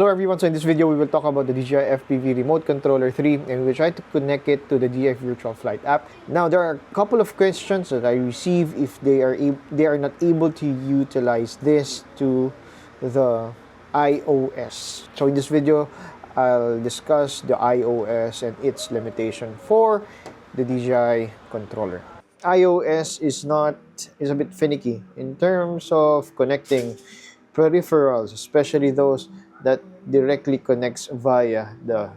Hello everyone, so in this video we will talk about the DJI FPV Remote Controller 3 and we'll try to connect it to the DJI Virtual Flight app. Now there are a couple of questions that I receive if they are not able to utilize this to the iOS. So in this video I'll discuss the iOS and its limitation for the DJI controller. iOS is a bit finicky in terms of connecting peripherals, especially those that directly connects via the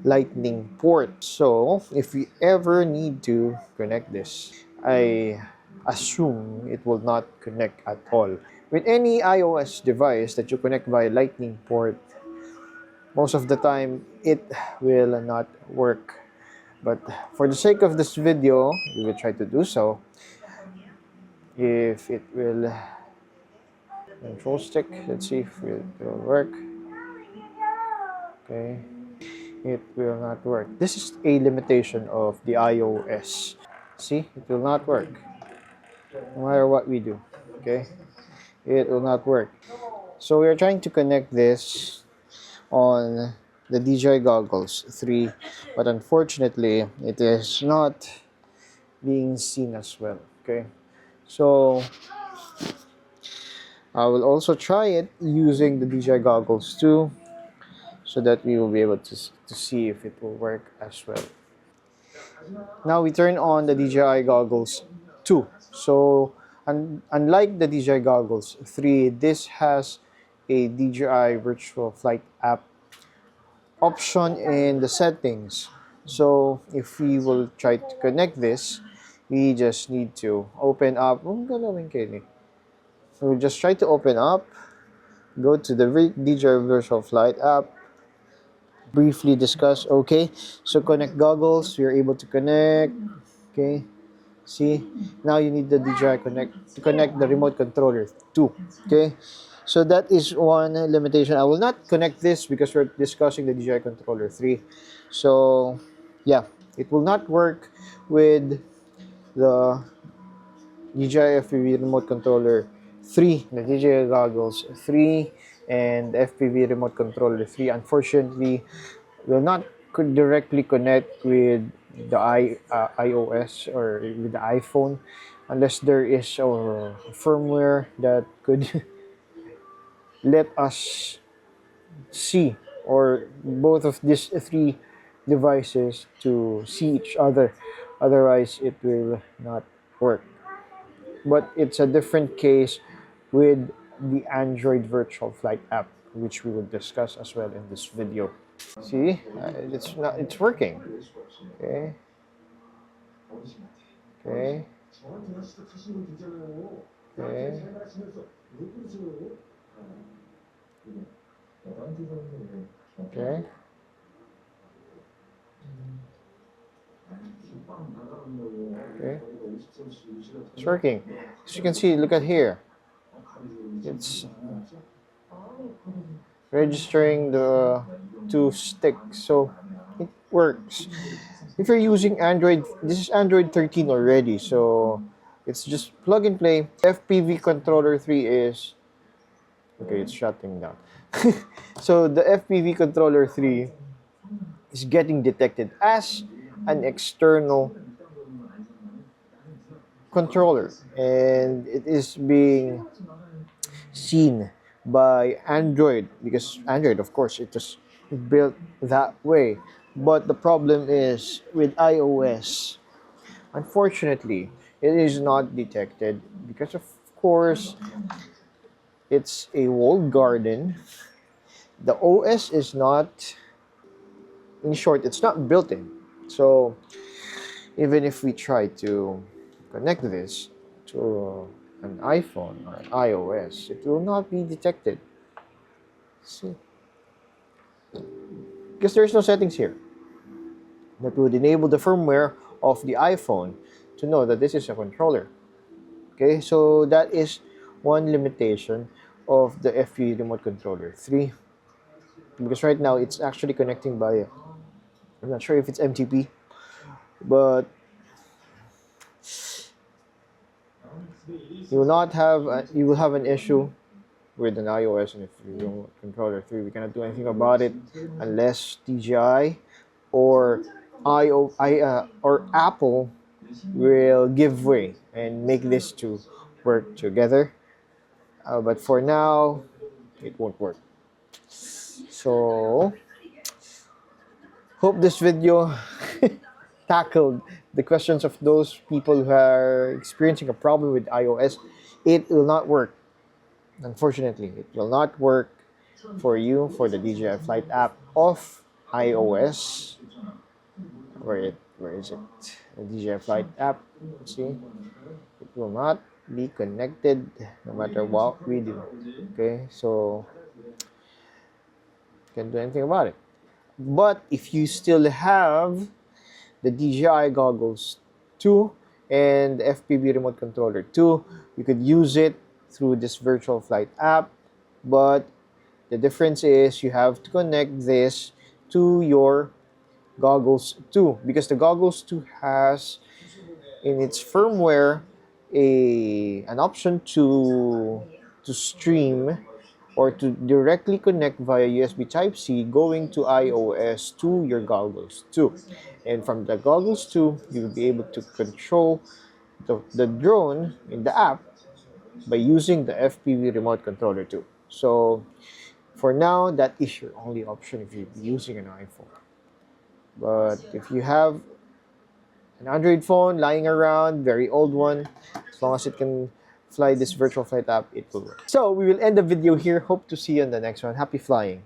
lightning port. So if we ever need to connect this, I assume it will not connect at all. With any iOS device that you connect via lightning port, most of the time it will not work. But for the sake of this video, we will try to do so. If it will control stick, let's see if it will work. Okay, it will not work. This is a limitation of the iOS. See, it will not work no matter what we do. Okay, it will not work. So we are trying to connect this on the DJI Goggles 3, but unfortunately it is not being seen as well. Okay, so I will also try it using the DJI Goggles 2 so that we will be able to see if it will work as well. Now we turn on the DJI Goggles 2. So unlike the DJI Goggles 3, this has a DJI Virtual Flight app option in the settings. So if we will try to connect this, we just need to open up. So we just try to open up, go to the DJI Virtual Flight app, briefly discuss. Okay, so connect goggles, you're able to connect. Okay, see, now you need the DJI to connect the remote controller too. Okay, so that is one limitation. I will not connect this because we're discussing the DJI controller 3. So yeah, it will not work with the DJI FPV Remote Controller 3, the DJI Goggles 3, and the FPV Remote Controller 3. Unfortunately, will not directly connect with the iOS or with the iPhone unless there is a firmware that could let us see, or both of these three devices to see each other. Otherwise, it will not work. But it's a different case with the Android Virtual Flight app, which we will discuss as well in this video. See, it's working. Okay. Okay. Okay. Okay. Okay. It's working. As you can see, look at here. It's registering the two sticks, so it works. If you're using Android, this is Android 13 already, so it's just plug and play. FPV Controller 3 is okay, it's shutting down. So the FPV Controller 3 is getting detected as an external controller, and it is being seen by Android because Android, of course, it is built that way. But the problem is with iOS, unfortunately, it is not detected because, of course, it's a walled garden. The OS is not, in short, it's not built in. So even if we try to connect this to an iPhone or an iOS, it will not be detected. See? Because there's no settings here that would enable the firmware of the iPhone to know that this is a controller. Okay, so that is one limitation of the FPV Remote Controller 3. Because right now it's actually connecting by, I'm not sure if it's MTP, but you will have an issue with an iOS and FPV Remote Controller 3. We cannot do anything about it unless DJI or or Apple will give way and make this to work together. But for now, it won't work. So, hope this video tackled the questions of those people who are experiencing a problem with iOS. It will not work. Unfortunately, it will not work for you for the DJI Flight app of iOS. Where is it? The DJI Flight app. Let's see. It will not be connected no matter what we do. Okay, so can't do anything about it. But if you still have the DJI goggles 2 and the FPV Remote Controller 2, you could use it through this virtual flight app, but the difference is you have to connect this to your goggles 2, because the goggles 2 has in its firmware an option to stream or to directly connect via USB Type-C going to iOS to your goggles 2. And from the goggles 2, you will be able to control the drone in the app by using the FPV Remote Controller 2. So for now, that is your only option if you're using an iPhone. But if you have an Android phone lying around, very old one, as long as it can fly this virtual flight app, it will work. So we will end the video here. Hope to see you in the next one. Happy flying!